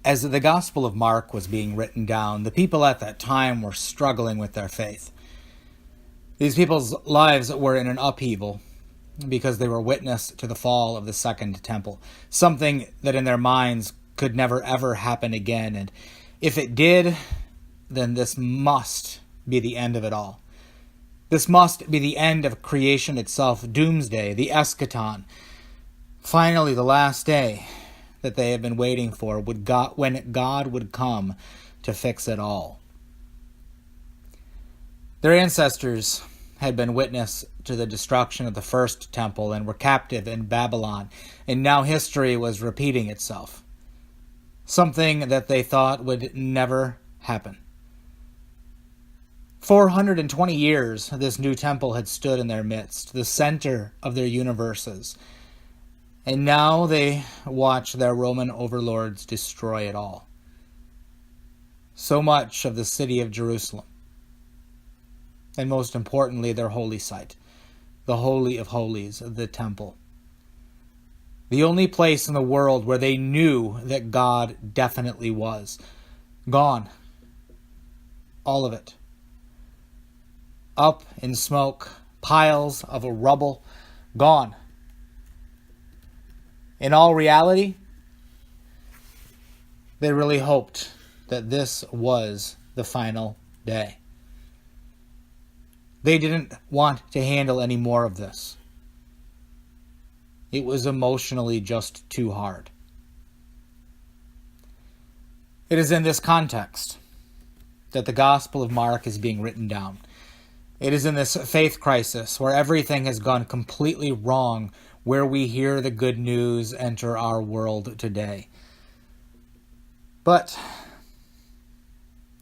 As the Gospel of Mark was being written down, the people at that time were struggling with their faith. These people's lives were in an upheaval because they were witness to the fall of the Second Temple, something that in their minds could never ever happen again, and if it did, then this must be the end of it all. This must be the end of creation itself, doomsday, the eschaton. Finally, the last day that they have been waiting for, when God would come to fix it all. Their ancestors had been witness to the destruction of the first temple and were captive in Babylon, and now history was repeating itself. Something that they thought would never happen. 420 years this new temple had stood in their midst, the center of their universes. And now they watch their Roman overlords destroy it all. So much of the city of Jerusalem. And most importantly, their holy site, the Holy of Holies, the temple. The only place in the world where they knew that God definitely was. Gone. All of it. Up in smoke, piles of rubble, gone. In all reality, they really hoped that this was the final day. They didn't want to handle any more of this. It was emotionally just too hard. It is in this context that the Gospel of Mark is being written down. It is in this faith crisis where everything has gone completely wrong where we hear the good news enter our world today. But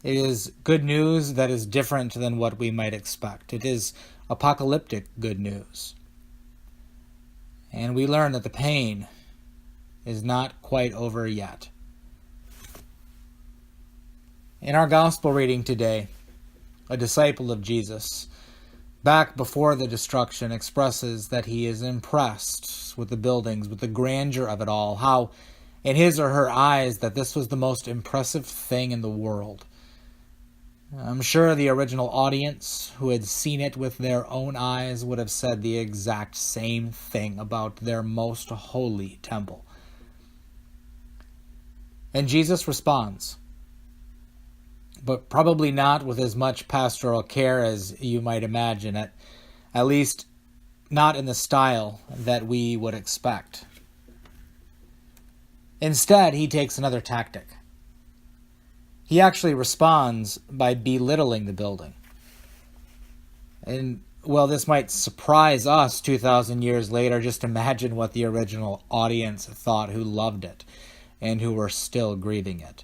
it is good news that is different than what we might expect. It is apocalyptic good news. And we learn that the pain is not quite over yet. In our gospel reading today, a disciple of Jesus, back before the destruction, expresses that he is impressed with the buildings, with the grandeur of it all, how in his or her eyes that this was the most impressive thing in the world. I'm sure the original audience who had seen it with their own eyes would have said the exact same thing about their most holy temple. And Jesus responds, but probably not with as much pastoral care as you might imagine, at least not in the style that we would expect. Instead, he takes another tactic. He actually responds by belittling the building. And, well, this might surprise us 2,000 years later. Just imagine what the original audience thought who loved it and who were still grieving it.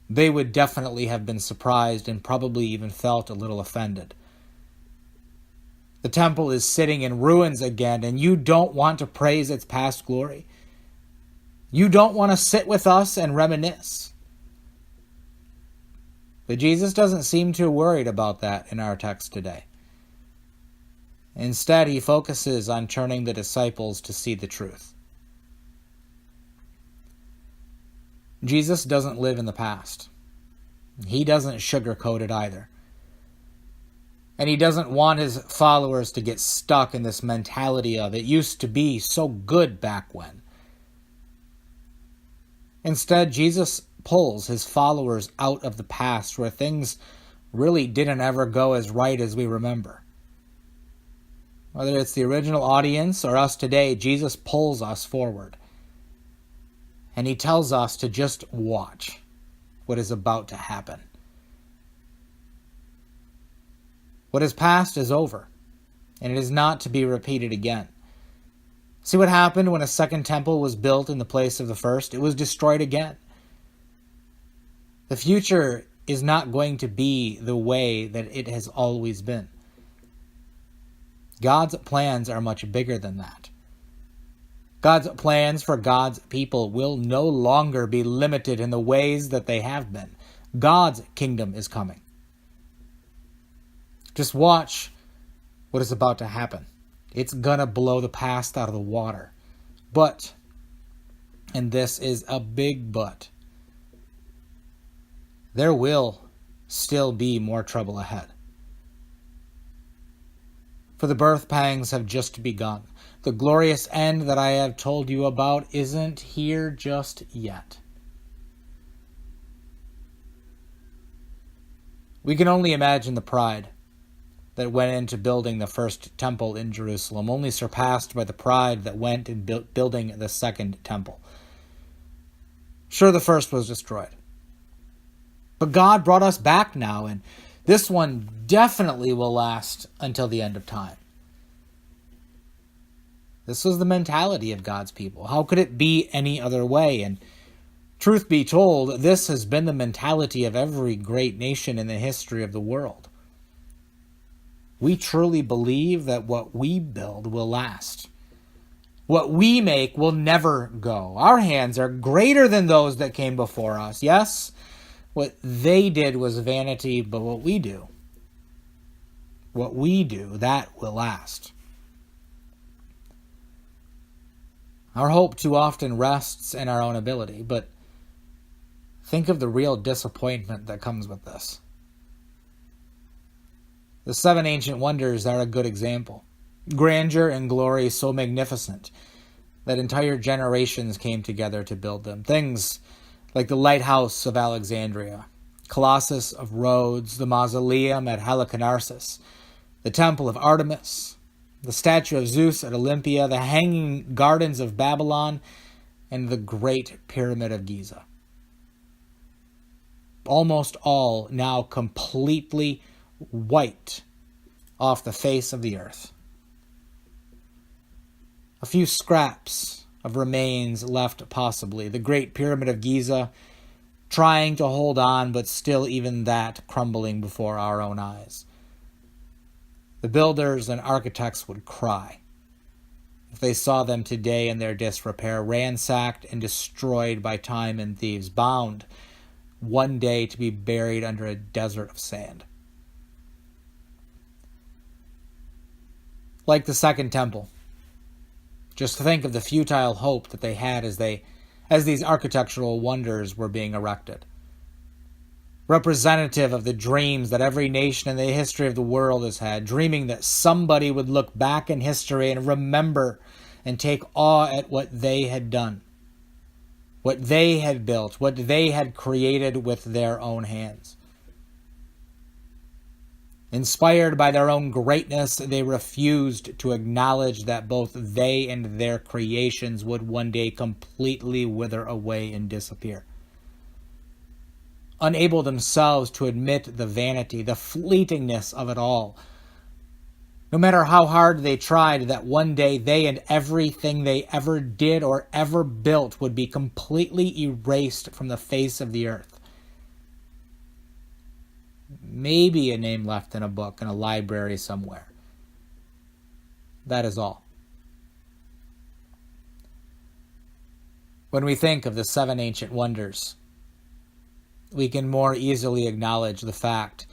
They would definitely have been surprised and probably even felt a little offended. The temple is sitting in ruins again, and you don't want to praise its past glory. You don't want to sit with us and reminisce. But Jesus doesn't seem too worried about that in our text today. Instead, he focuses on turning the disciples to see the truth. Jesus doesn't live in the past. He doesn't sugarcoat it either. And he doesn't want his followers to get stuck in this mentality of it used to be so good back when. Instead, Jesus pulls his followers out of the past where things really didn't ever go as right as we remember. Whether it's the original audience or us today, Jesus pulls us forward. And he tells us to just watch what is about to happen. What is past is over, and it is not to be repeated again. See what happened when a second temple was built in the place of the first? It was destroyed again. The future is not going to be the way that it has always been. God's plans are much bigger than that. God's plans for God's people will no longer be limited in the ways that they have been. God's kingdom is coming. Just watch what is about to happen. It's going to blow the past out of the water. But And this is a big but. There will still be more trouble ahead. For the birth pangs have just begun. The glorious end that I have told you about isn't here just yet. We can only imagine the pride that went into building the first temple in Jerusalem, only surpassed by the pride that went in building the second temple. Sure, the first was destroyed. But God brought us back now, and this one definitely will last until the end of time. This was the mentality of God's people. How could it be any other way? And truth be told, this has been the mentality of every great nation in the history of the world. We truly believe that what we build will last. What we make will never go. Our hands are greater than those that came before us. Yes, what they did was vanity, but what we do, that will last. Our hope too often rests in our own ability, but think of the real disappointment that comes with this. The 7 ancient wonders are a good example. Grandeur and glory so magnificent that entire generations came together to build them. Things like the lighthouse of Alexandria, Colossus of Rhodes, the mausoleum at Halicarnassus, the temple of Artemis, the statue of Zeus at Olympia, the hanging gardens of Babylon, and the great pyramid of Giza. Almost all now completely wiped off the face of the earth. A few scraps of remains left possibly. The great pyramid of Giza trying to hold on, but still even that crumbling before our own eyes. The builders and architects would cry if they saw them today in their disrepair, ransacked and destroyed by time and thieves, bound one day to be buried under a desert of sand. Like the Second Temple, just think of the futile hope that they had as these architectural wonders were being erected. Representative of the dreams that every nation in the history of the world has had, dreaming that somebody would look back in history and remember and take awe at what they had done, what they had built, what they had created with their own hands. Inspired by their own greatness, they refused to acknowledge that both they and their creations would one day completely wither away and disappear. Unable themselves to admit the vanity, the fleetingness of it all. No matter how hard they tried, that one day they and everything they ever did or ever built would be completely erased from the face of the earth. Maybe a name left in a book in a library somewhere. That is all. When we think of the 7 ancient wonders, we can more easily acknowledge the fact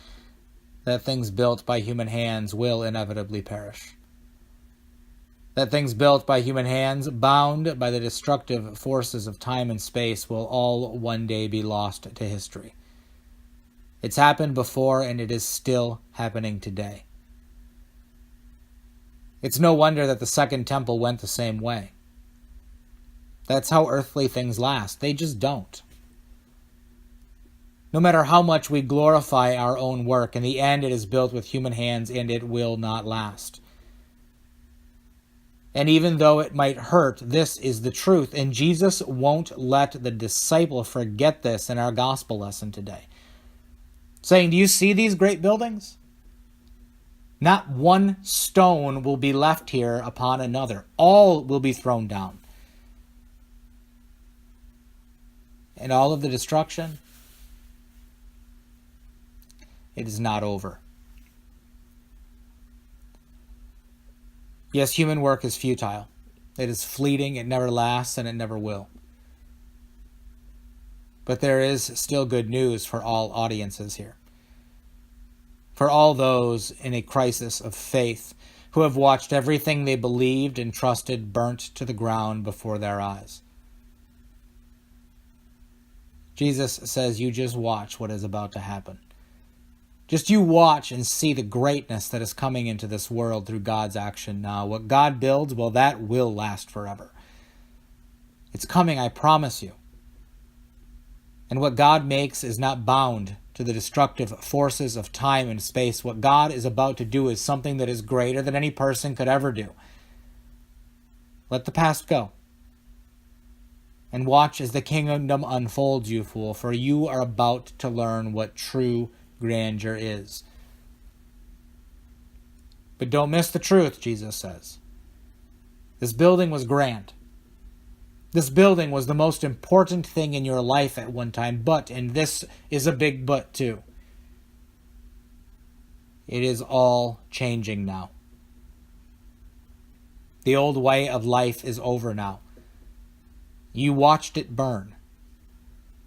that things built by human hands will inevitably perish. That things built by human hands, bound by the destructive forces of time and space, will all one day be lost to history. It's happened before, and it is still happening today. It's no wonder that the Second Temple went the same way. That's how earthly things last. They just don't. No matter how much we glorify our own work, in the end it is built with human hands and it will not last. And even though it might hurt, this is the truth, and Jesus won't let the disciple forget this in our gospel lesson today. Saying, do you see these great buildings? Not one stone will be left here upon another. All will be thrown down. And all of the destruction, it is not over. Yes, human work is futile. It is fleeting, it never lasts, and it never will. But there is still good news for all audiences here. For all those in a crisis of faith who have watched everything they believed and trusted burnt to the ground before their eyes. Jesus says, you just watch what is about to happen. Just you watch and see the greatness that is coming into this world through God's action now. What God builds, well, that will last forever. It's coming, I promise you. And what God makes is not bound to the destructive forces of time and space. What God is about to do is something that is greater than any person could ever do. Let the past go. And watch as the kingdom unfolds, you fool, for you are about to learn what true grandeur is. But don't miss the truth, Jesus says. This building was grand. This building was the most important thing in your life at one time, but, and this is a big but too, it is all changing now. The old way of life is over now. You watched it burn.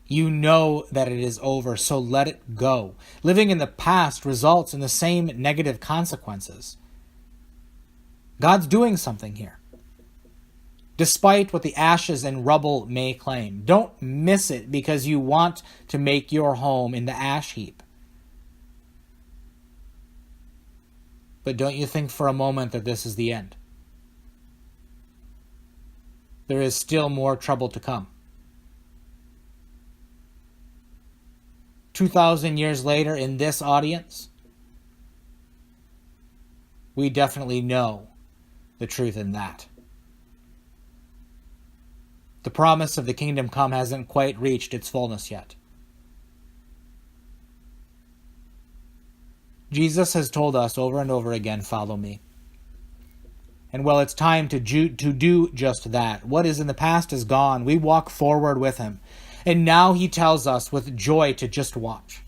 You know that it is over, so let it go. Living in the past results in the same negative consequences. God's doing something here, despite what the ashes and rubble may claim. Don't miss it because you want to make your home in the ash heap. But don't you think for a moment that this is the end. There is still more trouble to come. 2,000 years later in this audience, we definitely know the truth in that. The promise of the kingdom come hasn't quite reached its fullness yet. Jesus has told us over and over again, follow me. And well, it's time to do just that. What is in the past is gone. We walk forward with him. And now he tells us with joy to just watch.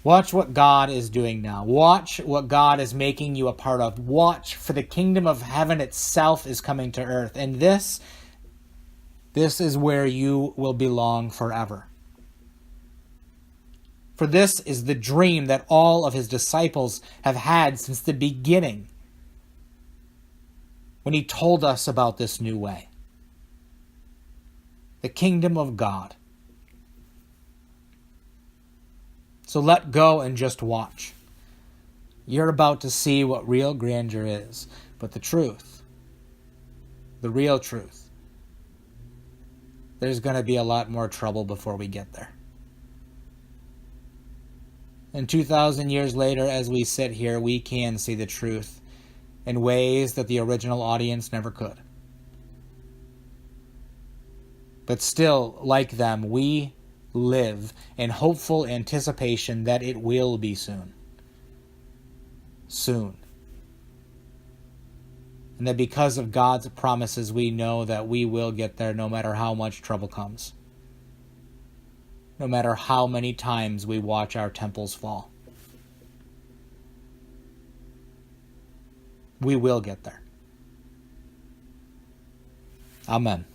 Watch what God is doing now. Watch what God is making you a part of. Watch, for the kingdom of heaven itself is coming to earth. And this is where you will belong forever. For this is the dream that all of his disciples have had since the beginning, when he told us about this new way. The kingdom of God. So let go and just watch. You're about to see what real grandeur is. But the truth, the real truth, there's going to be a lot more trouble before we get there. And 2,000 years later, as we sit here, we can see the truth in ways that the original audience never could. But still, like them, we live in hopeful anticipation that it will be soon. Soon. And that because of God's promises, we know that we will get there no matter how much trouble comes. No matter how many times we watch our temples fall. We will get there. Amen.